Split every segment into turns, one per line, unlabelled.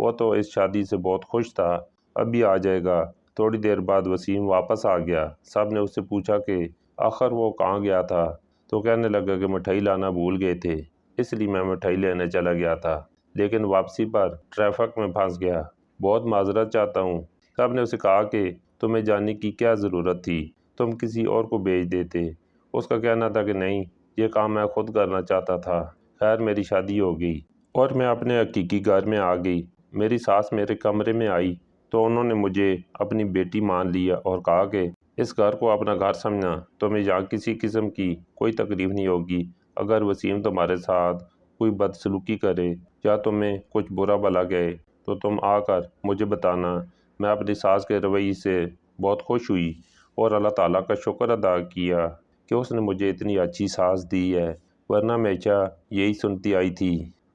وہ تو اس شادی سے بہت خوش تھا، ابھی آ جائے گا۔ تھوڑی دیر بعد وسیم واپس آ گیا۔ سب نے اس سے پوچھا کہ آخر وہ کہاں گیا تھا، تو کہنے لگا کہ مٹھائی لانا بھول گئے تھے، اس لیے میں مٹھائی لینے چلا گیا تھا، لیکن واپسی پر ٹریفک میں پھنس گیا، بہت معذرت چاہتا ہوں۔ سب نے اسے کہا کہ تمہیں جانے کی کیا ضرورت تھی، تم کسی اور کو بھیج دیتے۔ اس کا کہنا تھا کہ نہیں، یہ کام میں خود کرنا چاہتا تھا۔ خیر میری شادی ہو گئی اور میں اپنے حقیقی گھر میں آ گئی۔ میری ساس میرے کمرے میں آئی تو انہوں نے مجھے اپنی بیٹی مان لیا اور کہا کہ اس گھر کو اپنا گھر سمجھنا، تمہیں یہاں کسی قسم کی کوئی تکلیف نہیں ہوگی۔ اگر وسیم تمہارے ساتھ کوئی بدسلوکی کرے یا تمہیں کچھ برا بھلا کہے تو تم آ کر مجھے بتانا۔ میں اپنی ساس کے رویے سے بہت خوش ہوئی اور اللہ تعالیٰ کا شکر ادا کیا کہ اس نے مجھے اتنی اچھی ساس دی ہے، ورنہ ہمیشہ یہی سنتی آئی تھی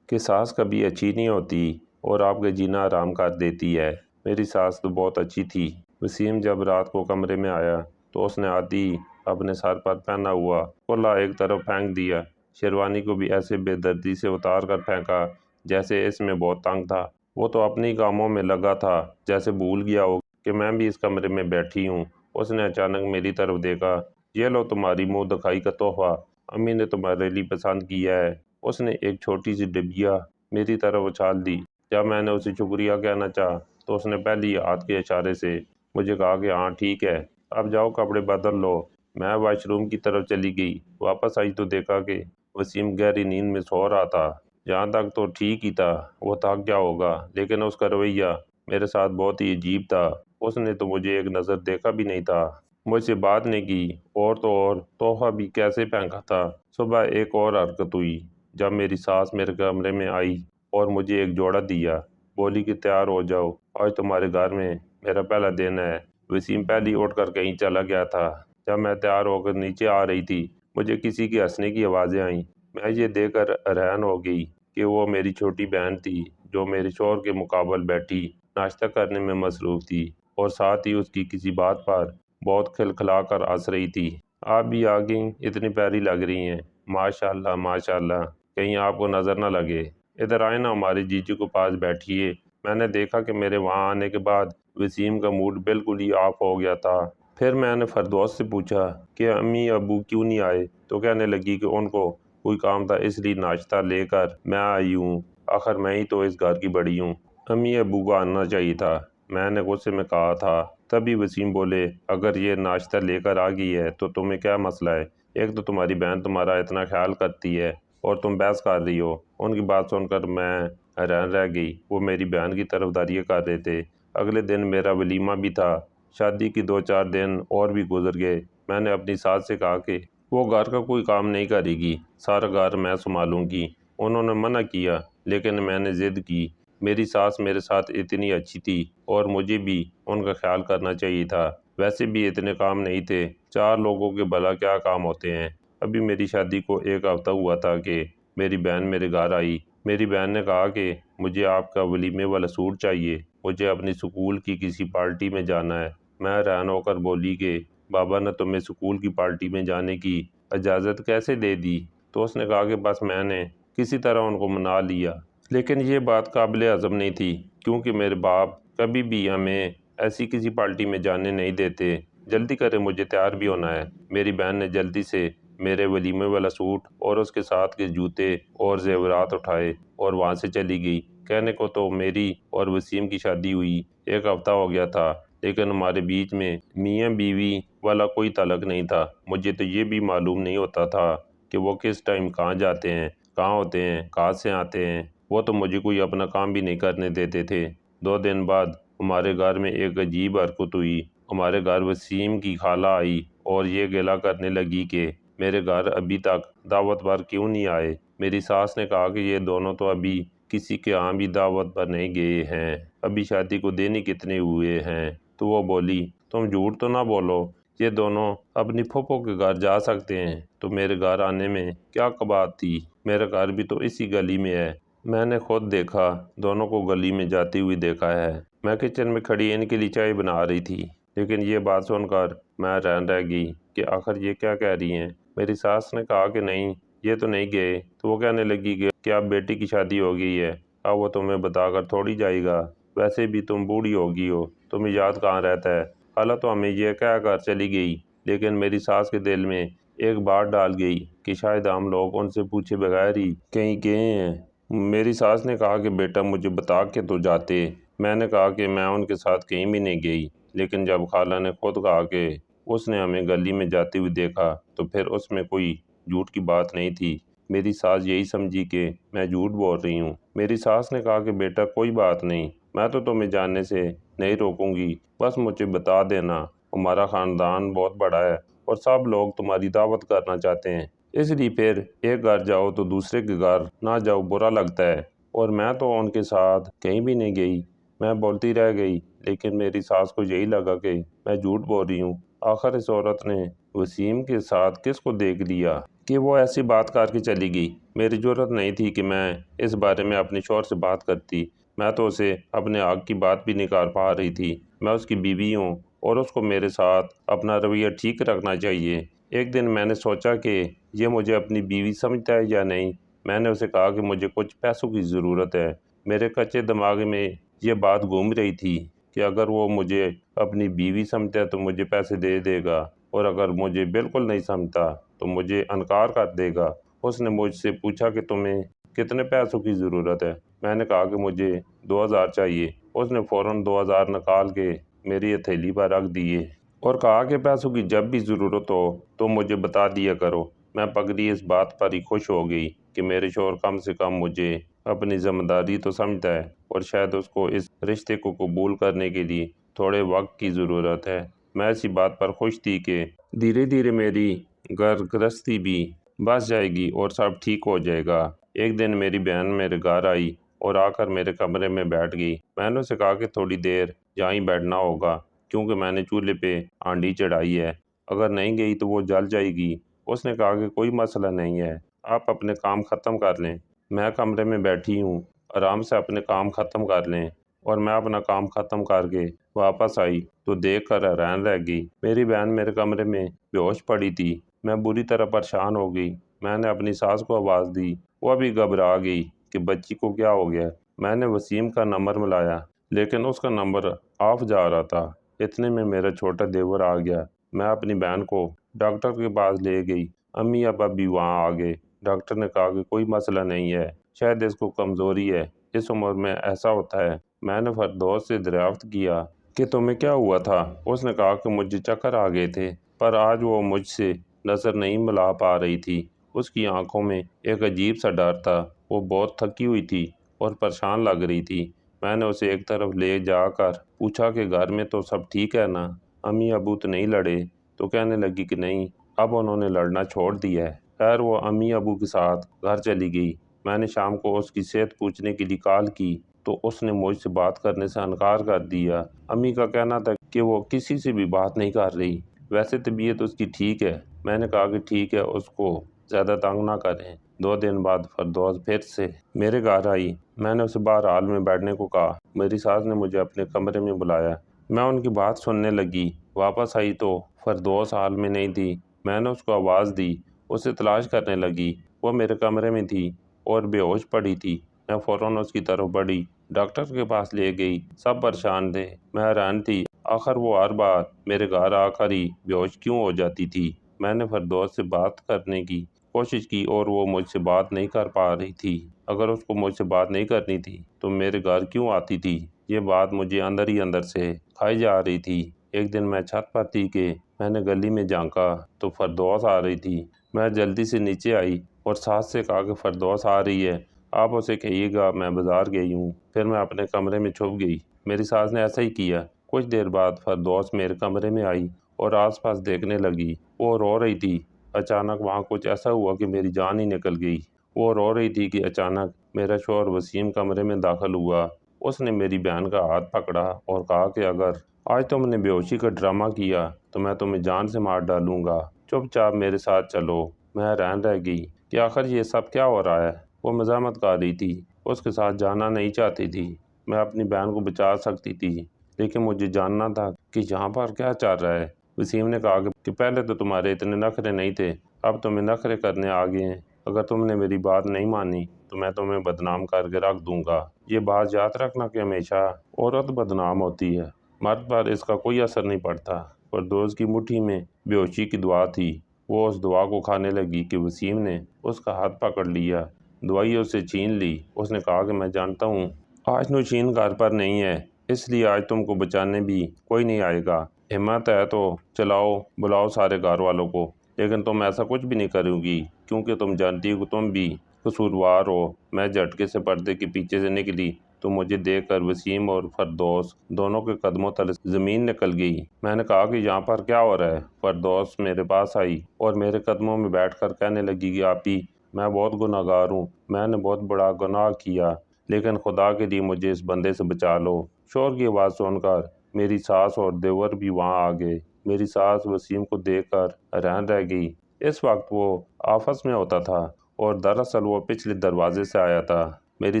کہ ساس کبھی اچھی نہیں ہوتی اور آپ کا جینا آرام کر دیتی ہے۔ میری ساس تو بہت اچھی تھی۔ وسیم جب رات کو کمرے میں آیا تو اس نے آدھی اپنے سر پر پہنا ہوا کھلا ایک طرف پھینک دیا، شیروانی کو بھی ایسے بے دردی سے اتار کر پھینکا جیسے اس میں بہت تنگ تھا۔ وہ تو اپنی کاموں میں لگا تھا، جیسے بھول گیا ہو کہ میں بھی اس کمرے میں بیٹھی ہوں۔ اس نے اچانک میری طرف دیکھا، یہ لو تمہاری منہ دکھائی کا تحفہ، امی نے تمہارے لیے پسند کیا ہے۔ اس نے ایک چھوٹی سی ڈبیا میری طرف اچھال دی۔ جب میں نے اسے شکریہ کہنا چاہا تو اس نے پہلی ہاتھ کے اشارے سے مجھے کہا کہ ہاں ٹھیک ہے، اب جاؤ کپڑے بدل لو۔ میں واش روم کی طرف چلی گئی، واپس آئی تو دیکھا کہ وسیم گہری نیند میں سو رہا تھا۔ یہاں تک تو ٹھیک ہی تھا، وہ تھک گیا ہوگا، لیکن اس کا رویہ میرے ساتھ بہت ہی عجیب تھا۔ اس نے تو مجھے ایک نظر دیکھا بھی نہیں تھا، مجھ سے بات نہیں کی، اور تو اور تحفہ بھی کیسے پھینکا تھا۔ صبح ایک اور حرکت ہوئی جب میری ساس میرے کمرے میں آئی اور مجھے ایک جوڑا دیا، بولی کہ تیار ہو جاؤ، آج تمہارے گھر میں میرا پہلا دن ہے۔ وسیم پہلی اٹھ کر کہیں چلا گیا تھا۔ جب میں تیار ہو کر نیچے آ رہی تھی، مجھے کسی کی ہنسنے کی آوازیں آئیں۔ میں یہ دیکھ کر حیران ہو گئی کہ وہ میری چھوٹی بہن تھی جو میرے شوہر کے مقابل بیٹھی ناشتہ کرنے میں مصروف تھی، اور ساتھ ہی اس کی کسی بات پر بہت کھلکھلا کر ہنس رہی تھی۔ آپ بھی آ گئیں، اتنی پیاری لگ رہی ہیں، ماشاء اللہ ماشاء اللہ، کہیں آپ کو نظر نہ لگے۔ ادھر آئے نا، ہماری جیجو کو پاس بیٹھیے۔ میں نے دیکھا کہ میرے وہاں آنے کے بعد وسیم کا موڈ بالکل ہی آف ہو گیا تھا۔ پھر میں نے فردوس سے پوچھا کہ امی ابو کیوں نہیں آئے، تو کہنے لگی کہ ان کو کوئی کام تھا، اس لیے ناشتہ لے کر میں آئی ہوں، آخر میں ہی تو اس گھر کی بڑی ہوں، امی ابو کو آنا چاہیے تھا، میں نے غصے میں کہا تھا۔ تبھی وسیم بولے اگر یہ ناشتہ لے کر آ گئی ہے تو تمہیں کیا مسئلہ ہے، ایک تو تمہاری بہن تمہارا اتنا خیال کرتی ہے اور تم بحث کر رہی ہو۔ ان کی بات سن کر میں حیران رہ گئی، وہ میری بہن کی طرفداریاں کر رہے تھے۔ اگلے دن میرا ولیمہ بھی تھا۔ شادی کی 2-4 دن اور بھی گزر گئے۔ میں نے اپنی ساس سے کہا کہ وہ گھر کا کوئی کام نہیں کرے گی، سارا گھر میں سنبھالوں گی۔ انہوں نے منع کیا، لیکن میں نے ضد کی۔ میری ساس میرے ساتھ اتنی اچھی تھی اور مجھے بھی ان کا خیال کرنا چاہیے تھا، ویسے بھی اتنے کام نہیں تھے، 4 لوگوں کے بھلا کیا کام ہوتے ہیں۔ ابھی میری شادی کو 1 ہفتہ ہوا تھا کہ میری بہن میرے گھر آئی۔ میری بہن نے کہا کہ مجھے آپ کا ولیمے والا سوٹ چاہیے، مجھے اپنی سکول کی کسی پارٹی میں جانا ہے۔ میں حیران ہو کر بولی کہ بابا نے تمہیں سکول کی پارٹی میں جانے کی اجازت کیسے دے دی؟ تو اس نے کہا کہ بس میں نے کسی طرح ان کو منا لیا، لیکن یہ بات قابل ہضم نہیں تھی کیونکہ میرے باپ کبھی بھی ہمیں ایسی کسی پارٹی میں جانے نہیں دیتے۔ جلدی کرے، مجھے تیار بھی ہونا ہے۔ میری بہن نے جلدی سے میرے ولیمے والا سوٹ اور اس کے ساتھ کے جوتے اور زیورات اٹھائے اور وہاں سے چلی گئی۔ کہنے کو تو میری اور وسیم کی شادی ہوئی 1 ہفتہ ہو گیا تھا، لیکن ہمارے بیچ میں میاں بیوی والا کوئی تعلق نہیں تھا۔ مجھے تو یہ بھی معلوم نہیں ہوتا تھا کہ وہ کس ٹائم کہاں جاتے ہیں، کہاں ہوتے ہیں، کہاں سے آتے ہیں۔ وہ تو مجھے کوئی اپنا کام بھی نہیں کرنے دیتے تھے۔ 2 دن بعد ہمارے گھر میں ایک عجیب حرکت ہوئی۔ ہمارے گھر وسیم کی خالہ آئی اور یہ گلہ کرنے لگی کہ میرے گھر ابھی تک دعوت پر کیوں نہیں آئے۔ میری ساس نے کہا کہ یہ دونوں تو ابھی کسی کے ہاں بھی دعوت پر نہیں گئے ہیں، ابھی شادی کو دن ہی کتنے ہوئے ہیں۔ تو وہ بولی تم جھوٹ تو نہ بولو، یہ دونوں اپنی پھوپھو کے گھر جا سکتے ہیں، تو میرے گھر آنے میں کیا بات تھی، میرا گھر بھی تو اسی گلی میں ہے۔ میں نے خود دیکھا، دونوں کو گلی میں جاتی ہوئی دیکھا ہے۔ میں کچن میں کھڑی ان کے لیے چائے بنا رہی تھی، لیکن یہ بات سن کر میں حیران رہ گئی کہ آخر یہ کیا کہہ رہی ہیں۔ میری ساس نے کہا کہ نہیں، یہ تو نہیں گئے۔ تو وہ کہنے لگی کہ اب بیٹی کی شادی ہو گئی ہے، اب وہ تمہیں بتا کر تھوڑی جائے گا، ویسے بھی تم بوڑھی ہوگی ہو، تمہیں یاد کہاں رہتا ہے۔ خالہ تو ہمیں یہ کہہ کر چلی گئی، لیکن میری ساس کے دل میں ایک بات ڈال گئی کہ شاید ہم لوگ ان سے پوچھے بغیر ہی کہیں گئے ہیں۔ میری ساس نے کہا کہ بیٹا مجھے بتا کے تو جاتے۔ میں نے کہا کہ میں ان کے ساتھ کہیں بھی نہیں گئی، لیکن جب خالہ نے خود کہا کہ اس نے ہمیں گلی میں جاتے ہوئے دیکھا تو پھر اس میں کوئی جھوٹ کی بات نہیں تھی۔ میری ساس یہی سمجھی کہ میں جھوٹ بول رہی ہوں۔ میری ساس نے کہا کہ بیٹا کوئی بات نہیں، میں تو تمہیں جاننے سے نہیں روکوں گی، بس مجھے بتا دینا۔ ہمارا خاندان بہت بڑا ہے اور سب لوگ تمہاری دعوت کرنا چاہتے ہیں، اس لیے پھر ایک گھر جاؤ تو دوسرے کے گھر نہ جاؤ برا لگتا ہے، اور میں تو ان کے ساتھ کہیں بھی نہیں گئی۔ میں بولتی رہ گئی، لیکن میری ساس کو یہی لگا کہ میں جھوٹ بول رہی ہوں۔ آخر اس عورت نے وسیم کے ساتھ کس کو دیکھ لیا کہ وہ ایسی بات کر کے چلی گئی۔ میری جرأت نہیں تھی کہ میں اس بارے میں اپنے شوہر سے بات کرتی، میں تو اسے اپنے حق کی بات بھی نہیں کر پا رہی تھی۔ میں اس کی بیوی ہوں اور اس کو میرے ساتھ اپنا رویہ ٹھیک رکھنا چاہیے۔ ایک دن میں نے سوچا کہ یہ مجھے اپنی بیوی سمجھتا ہے یا نہیں۔ میں نے اسے کہا کہ مجھے کچھ پیسوں کی ضرورت ہے۔ میرے کچے دماغ میں یہ بات گھوم رہی تھی کہ اگر وہ مجھے اپنی بیوی سمجھتا ہے تو مجھے پیسے دے دے گا، اور اگر مجھے بالکل نہیں سمجھتا تو مجھے انکار کر دے گا۔ اس نے مجھ سے پوچھا کہ تمہیں کتنے پیسوں کی ضرورت ہے؟ میں نے کہا کہ مجھے 2000 چاہیے۔ اس نے فوراً 2000 نکال کے میری ہتھیلی پر رکھ دیے اور کہا کہ پیسوں کی جب بھی ضرورت ہو تو مجھے بتا دیا کرو۔ میں پگڑی اس بات پر ہی خوش ہو گئی کہ میرے شوہر کم سے کم مجھے اپنی ذمہ داری تو سمجھتا ہے، اور شاید اس کو اس رشتے کو قبول کرنے کے لیے تھوڑے وقت کی ضرورت ہے۔ میں اسی بات پر خوش تھی کہ دھیرے دھیرے میری گھر گرہستی بھی بس جائے گی اور سب ٹھیک ہو جائے گا۔ ایک دن میری بہن میرے گھر آئی اور آ کر میرے کمرے میں بیٹھ گئی۔ میں نے اسے کہا کہ تھوڑی دیر یہاں ہی بیٹھنا ہوگا، کیونکہ میں نے چولہے پہ ہانڈی چڑھائی ہے، اگر نہیں گئی تو وہ جل جائے گی۔ اس نے کہا کہ کوئی مسئلہ نہیں ہے، آپ اپنے کام ختم کر لیں۔ میں کمرے میں بیٹھی ہوں، آرام سے اپنے کام ختم کر لیں، اور میں اپنا کام ختم کر کے واپس آئی تو دیکھ کر حیران رہ گئی۔ میری بہن میرے کمرے میں بے ہوش پڑی تھی۔ میں بری طرح پریشان ہو گئی۔ میں نے اپنی ساس کو آواز دی، وہ بھی گھبرا گئی کہ بچی کو کیا ہو گیا۔ میں نے وسیم کا نمبر ملایا، لیکن اس کا نمبر آف جا رہا تھا۔ اتنے میں میرا چھوٹا دیور آ گیا۔ میں اپنی بہن کو ڈاکٹر کے پاس لے گئی۔ امی ابا بھی وہاں آ گئے۔ ڈاکٹر نے کہا کہ کوئی مسئلہ نہیں ہے، شاید اس کو کمزوری ہے، اس عمر میں ایسا ہوتا ہے۔ میں نے فردوس سے دریافت کیا کہ تمہیں کیا ہوا تھا؟ اس نے کہا کہ مجھے چکر آ گئے تھے، پر آج وہ مجھ سے نظر نہیں ملا پا رہی تھی۔ اس کی آنکھوں میں ایک عجیب سا ڈر تھا، وہ بہت تھکی ہوئی تھی اور پریشان لگ رہی تھی۔ میں نے اسے ایک طرف لے جا کر پوچھا کہ گھر میں تو سب ٹھیک ہے نا؟ امی ابو تو نہیں لڑے؟ تو کہنے لگی کہ نہیں، اب انہوں نے لڑنا چھوڑ دیا ہے۔ خیر وہ امی ابو کے ساتھ گھر چلی گئی۔ میں نے شام کو اس کی صحت پوچھنے کے لیے کال کی تو اس نے مجھ سے بات کرنے سے انکار کر دیا۔ امی کا کہنا تھا کہ وہ کسی سے بھی بات نہیں کر رہی، ویسے طبیعت اس کی ٹھیک ہے۔ میں نے کہا کہ ٹھیک ہے، اس کو زیادہ تنگ نہ کریں۔ 2 دن بعد فردوس پھر سے میرے گھر آئی۔ میں نے اسے باہر ہال میں بیٹھنے کو کہا۔ میری ساس نے مجھے اپنے کمرے میں بلایا۔ میں ان کی بات سننے لگی۔ واپس آئی تو فردوس ہال میں نہیں تھی۔ میں نے اس کو آواز دی، اسے تلاش کرنے لگی۔ وہ میرے کمرے میں تھی اور بے ہوش پڑی تھی۔ میں فوراً اس کی طرف بڑھی، ڈاکٹر کے پاس لے گئی۔ سب پریشان تھے، میں حیران تھی، آخر وہ ہر بار میرے گھر آ کر ہی بے ہوش کیوں ہو جاتی تھی۔ میں نے فردوس سے بات کرنے کی کوشش کی اور وہ مجھ سے بات نہیں کر پا رہی تھی۔ اگر اس کو مجھ سے بات نہیں کرنی تھی تو میرے گھر کیوں آتی تھی؟ یہ بات مجھے اندر ہی اندر سے کھائی جا رہی تھی۔ ایک دن میں چھت پر تھی کہ میں نے گلی میں جھانکا تو فردوس آ رہی تھی۔ میں جلدی سے نیچے آئی اور ساس سے کہا کہ فردوس آ رہی ہے، آپ اسے کہیے گا میں بازار گئی ہوں۔ پھر میں اپنے کمرے میں چھپ گئی۔ میری ساس نے ایسا ہی کیا۔ کچھ دیر بعد فردوس میرے کمرے میں آئی اور آس پاس دیکھنے لگی۔ وہ رو رہی تھی۔ اچانک وہاں کچھ ایسا ہوا کہ میری جان ہی نکل گئی۔ وہ رو رہی تھی کہ اچانک میرا شوہر وسیم کمرے میں داخل ہوا۔ اس نے میری بہن کا ہاتھ پکڑا اور کہا کہ اگر آج تم نے بے ہوشی کا ڈرامہ کیا تو میں تمہیں جان سے مار ڈالوں گا، چپ چاپ میرے ساتھ چلو۔ میں حیران رہ گئی کہ آخر یہ سب کیا ہو رہا ہے۔ وہ مزاحمت کر رہی تھی، اس کے ساتھ جانا نہیں چاہتی تھی۔ میں اپنی بہن کو بچا سکتی تھی، لیکن مجھے جاننا تھا کہ یہاں پر کیا چل رہا ہے۔ وسیم نے کہا کہ پہلے تو تمہارے اتنے نخرے نہیں تھے، اب تمہیں نخرے کرنے آ گئے ہیں۔ اگر تم نے میری بات نہیں مانی تو میں تمہیں بدنام کر کے رکھ دوں گا۔ یہ بات یاد رکھنا کہ ہمیشہ عورت بدنام ہوتی ہے، مرد پر اس کا کوئی اثر نہیں پڑتا۔ فردوس کی مٹھی میں بے ہوشی کی دعا تھی۔ وہ اس دعا کو کھانے لگی کہ وسیم نے اس کا ہاتھ پکڑ لیا، دوائی اسے چھین لی۔ اس نے کہا کہ میں جانتا ہوں آج نوشین گھر پر نہیں ہے، اس لیے آج تم کو بچانے بھی کوئی نہیں آئے گا۔ ہمت ہے تو چلاؤ، بلاؤ سارے گھر والوں کو، لیکن تم ایسا کچھ بھی نہیں کرو گی کیونکہ تم جانتی ہو کہ تم بھی قصوروار ہو۔ میں جھٹکے سے پردے کے پیچھے سے نکلی تو مجھے دیکھ کر وسیم اور فردوس دونوں کے قدموں تلے زمین نکل گئی۔ میں نے کہا کہ یہاں پر کیا ہو رہا ہے؟ فردوس میرے پاس آئی اور میرے قدموں میں بیٹھ کر کہنے لگی کہ آپی میں بہت گناہ گار ہوں، میں نے بہت بڑا گناہ کیا، لیکن خدا کے لیے مجھے اس بندے سے بچا لو۔ شور کی آواز سن کر میری ساس اور دیور بھی وہاں آ گئے۔ میری ساس وسیم کو دیکھ کر حیران رہ گئی۔ اس وقت وہ آفس میں ہوتا تھا اور دراصل وہ پچھلے دروازے سے آیا تھا۔ میری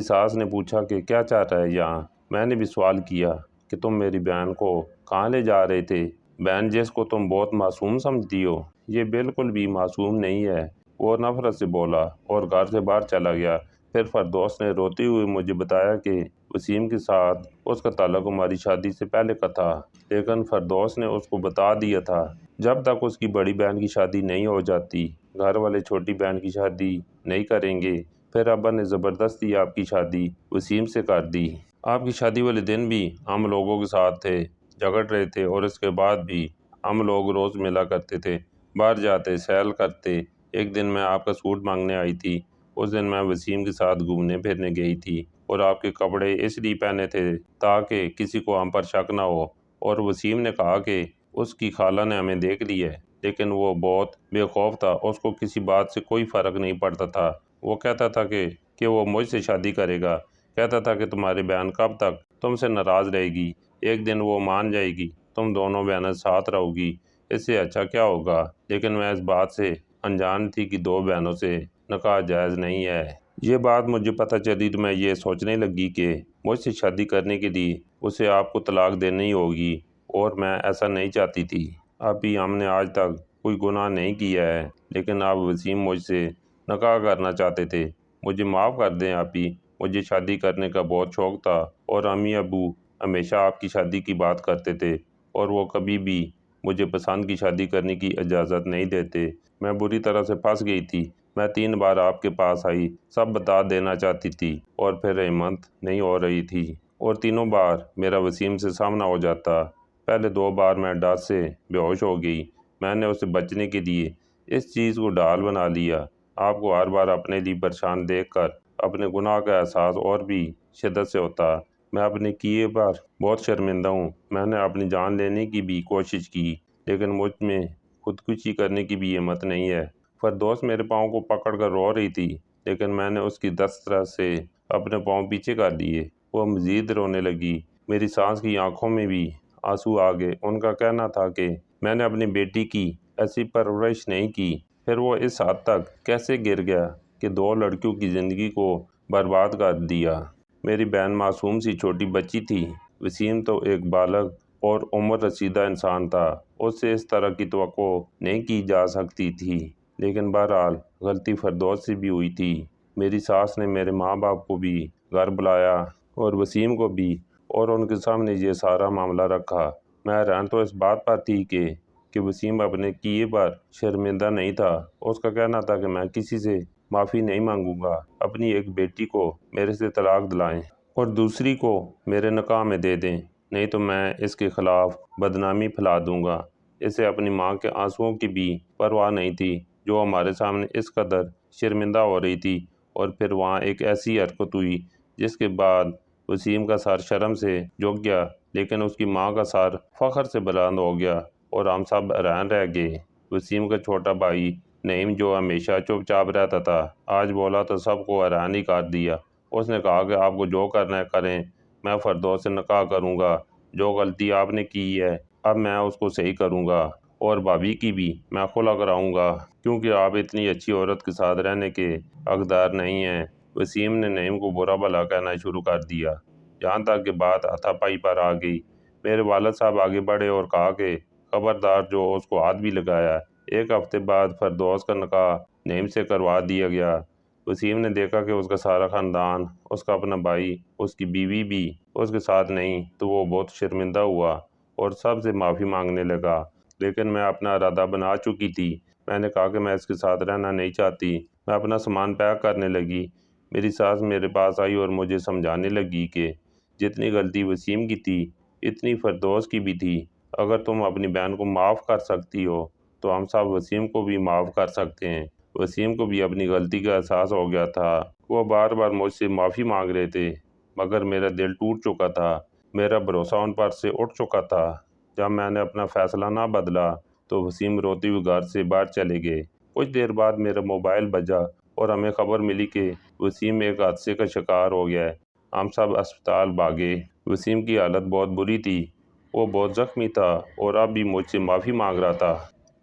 ساس نے پوچھا کہ کیا چاہ رہا ہے یہاں؟ میں نے بھی سوال کیا کہ تم میری بہن کو کہاں لے جا رہے تھے؟ بہن جس کو تم بہت معصوم سمجھتی ہو، یہ بالکل بھی معصوم نہیں ہے، وہ نفرت سے بولا اور گھر سے باہر چلا گیا۔ پھر فردوس نے روتے ہوئے مجھے بتایا کہ وسیم کے ساتھ اس کا تعلق ہماری شادی سے پہلے کا تھا، لیکن فردوس نے اس کو بتا دیا تھا جب تک اس کی بڑی بہن کی شادی نہیں ہو جاتی گھر والے چھوٹی بہن کی شادی نہیں کریں گے۔ پھر ابا نے زبردستی آپ کی شادی وسیم سے کر دی۔ آپ کی شادی والے دن بھی ہم لوگوں کے ساتھ تھے، جھگڑ رہے تھے، اور اس کے بعد بھی ہم لوگ روز ملا کرتے تھے، باہر جاتے، سیر کرتے۔ ایک دن میں آپ کا سوٹ مانگنے آئی تھی۔ اس دن میں وسیم کے ساتھ گھومنے پھرنے گئی تھی اور آپ کے کپڑے اس لیے پہنے تھے تاکہ کسی کو ہم پر شک نہ ہو، اور وسیم نے کہا کہ اس کی خالہ نے ہمیں دیکھ لی ہے، لیکن وہ بہت بے خوف تھا، اس کو کسی بات سے کوئی فرق نہیں پڑتا تھا۔ وہ کہتا تھا کہ وہ مجھ سے شادی کرے گا، کہتا تھا کہ تمہاری بہن کب تک تم سے ناراض رہے گی، ایک دن وہ مان جائے گی، تم دونوں بہنیں ساتھ رہو گی، اس سے اچھا کیا ہوگا۔ لیکن میں اس بات سے انجان تھی کہ دو بہنوں سے نکاح جائز نہیں ہے۔ یہ بات مجھے پتہ چلی تو میں یہ سوچنے لگی کہ مجھ سے شادی کرنے کے لیے اسے آپ کو طلاق دینی ہوگی، اور میں ایسا نہیں چاہتی تھی۔ ابھی ہم نے آج تک کوئی گناہ نہیں کیا ہے، لیکن آپ وسیم مجھ سے نکاح کرنا چاہتے تھے۔ مجھے معاف کر دیں آپی، مجھے شادی کرنے کا بہت شوق تھا، اور امی ابو ہمیشہ آپ کی شادی کی بات کرتے تھے، اور وہ کبھی بھی مجھے پسند کی شادی کرنے کی اجازت نہیں دیتے۔ میں بری طرح سے پھنس گئی تھی۔ میں 3 بار آپ کے پاس آئی، سب بتا دینا چاہتی تھی، اور پھر ہمت نہیں ہو رہی تھی، اور تینوں بار میرا وسیم سے سامنا ہو جاتا۔ پہلے 2 بار میں ڈر سے بے ہوش ہو گئی۔ میں نے اسے بچنے کے لیے اس چیز کو ڈھال بنا لیا۔ آپ کو ہر بار اپنے لیے پریشان دیکھ کر اپنے گناہ کا احساس اور بھی شدت سے ہوتا۔ میں اپنے کیے پر بہت شرمندہ ہوں۔ میں نے اپنی جان لینے کی بھی کوشش کی، لیکن مجھ میں خودکشی کرنے کی بھی ہمت نہیں ہے۔ فردوس میرے پاؤں کو پکڑ کر رو رہی تھی، لیکن میں نے اس کی دسترس سے اپنے پاؤں پیچھے کر لیے۔ وہ مزید رونے لگی۔ میری ساس کی آنکھوں میں بھی آنسو آ گئے۔ ان کا کہنا تھا کہ میں نے اپنی بیٹی کی ایسی پرورش نہیں کی، پھر وہ اس حد تک کیسے گر گیا کہ 2 لڑکیوں کی زندگی کو برباد کر دیا۔ میری بہن معصوم سی چھوٹی بچی تھی، وسیم تو ایک بالغ اور عمر رسیدہ انسان تھا، اس سے اس طرح کی توقع نہیں کی جا سکتی تھی۔ لیکن بہرحال غلطی فردوس سے بھی ہوئی تھی۔ میری ساس نے میرے ماں باپ کو بھی گھر بلایا اور وسیم کو بھی، اور ان کے سامنے یہ سارا معاملہ رکھا۔ میں حیران تو اس بات پر تھی کہ وسیم اپنے کیے پر شرمندہ نہیں تھا۔ اس کا کہنا تھا کہ میں کسی سے معافی نہیں مانگوں گا، اپنی ایک بیٹی کو میرے سے طلاق دلائیں اور دوسری کو میرے نکاح میں دے دیں، نہیں تو میں اس کے خلاف بدنامی پھیلا دوں گا۔ اسے اپنی ماں کے آنسوؤں کی بھی پرواہ نہیں تھی، جو ہمارے سامنے اس قدر شرمندہ ہو رہی تھی۔ اور پھر وہاں ایک ایسی حرکت ہوئی جس کے بعد وسیم کا سر شرم سے جھک گیا، لیکن اس کی ماں کا سر فخر سے بلند ہو گیا، اور ہم سب حیران رہ گئے۔ وسیم کا چھوٹا بھائی نعیم، جو ہمیشہ چپ چاپ رہتا تھا، آج بولا تو سب کو حیران ہی کر دیا۔ اس نے کہا کہ آپ کو جو کرنا ہے کریں، میں فردوس سے نکاح کروں گا۔ جو غلطی آپ نے کی ہے اب میں اس کو صحیح کروں گا، اور بھابھی کی بھی میں خلع کراؤں گا، کیونکہ آپ اتنی اچھی عورت کے ساتھ رہنے کے حقدار نہیں ہیں۔ وسیم نے نعیم کو برا بھلا کہنا شروع کر دیا، یہاں تک کہ بات ہاتھا پائی پر آ گئی۔ میرے والد صاحب آگے بڑھے اور کہا کہ خبردار جو اس کو ہاتھ بھی لگایا۔ 1 ہفتے بعد فردوس کا نکاح نعیم سے کروا دیا گیا۔ وسیم نے دیکھا کہ اس کا سارا خاندان، اس کا اپنا بھائی، اس کی بیوی بھی اس کے ساتھ نہیں، تو وہ بہت شرمندہ ہوا اور سب سے معافی مانگنے لگا۔ لیکن میں اپنا ارادہ بنا چکی تھی۔ میں نے کہا کہ میں اس کے ساتھ رہنا نہیں چاہتی۔ میں اپنا سامان پیک کرنے لگی۔ میری ساس میرے پاس آئی اور مجھے سمجھانے لگی کہ جتنی غلطی وسیم کی تھی اتنی فردوس کی بھی تھی۔ اگر تم اپنی بہن کو معاف کر سکتی ہو تو ہم سب وسیم کو بھی معاف کر سکتے ہیں۔ وسیم کو بھی اپنی غلطی کا احساس ہو گیا تھا۔ وہ بار بار مجھ سے معافی مانگ رہے تھے، مگر میرا دل ٹوٹ چکا تھا۔ میرا بھروسہ ان پر سے اٹھ چکا تھا۔ جب میں نے اپنا فیصلہ نہ بدلا تو وسیم روتے ہوئے گھر سے باہر چلے گئے۔ کچھ دیر بعد میرا موبائل بجا اور ہمیں خبر ملی کہ وسیم ایک حادثے کا شکار ہو گیا ہے۔ ہم سب اسپتال بھاگے۔ وسیم کی حالت بہت بری تھی۔ وہ بہت زخمی تھا اور اب بھی مجھ سے معافی مانگ رہا تھا۔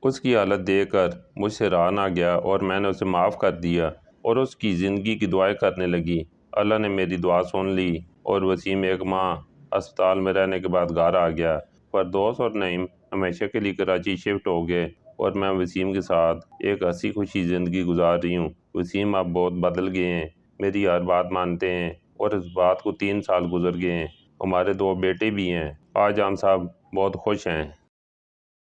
اس کی حالت دیکھ کر مجھ سے رہا نہ گیا اور میں نے اسے معاف کر دیا اور اس کی زندگی کی دعائیں کرنے لگی۔ اللہ نے میری دعا سن لی اور وسیم ایک ماہ اسپتال میں رہنے کے بعد گھر آ گیا۔ فردوس اور نعیم ہمیشہ کے لیے کراچی شفٹ ہو گئے اور میں وسیم کے ساتھ ایک ہنسی خوشی زندگی گزار رہی ہوں۔ وسیم اب بہت بدل گئے ہیں، میری ہر بات مانتے ہیں اور اس بات کو 3 سال گزر گئے ہیں۔ ہمارے 2 بیٹے بھی ہیں۔ آج ہم سب بہت خوش ہیں۔